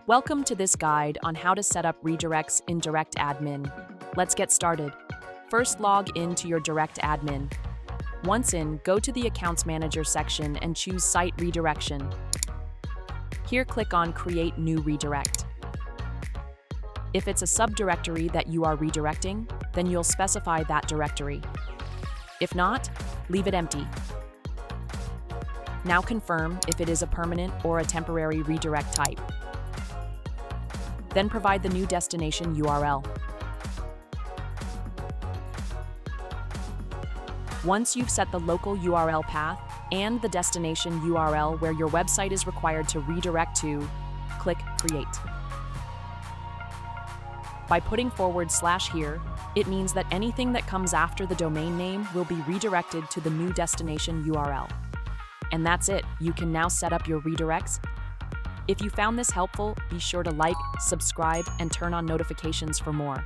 Welcome to this guide on how to set up redirects in DirectAdmin. Let's get started. First, log in to your DirectAdmin. Once in, go to the Accounts Manager section and choose Site Redirection. Here, click on Create New Redirect. If it's a subdirectory that you are redirecting, then you'll specify that directory. If not, leave it empty. Now confirm if it is a permanent or a temporary redirect type. Then provide the new destination URL. Once you've set the local URL path and the destination URL where your website is required to redirect to, click Create. By putting / here, it means that anything that comes after the domain name will be redirected to the new destination URL. And that's it. You can now set up your redirects. If you found this helpful, be sure to like, subscribe, and turn on notifications for more.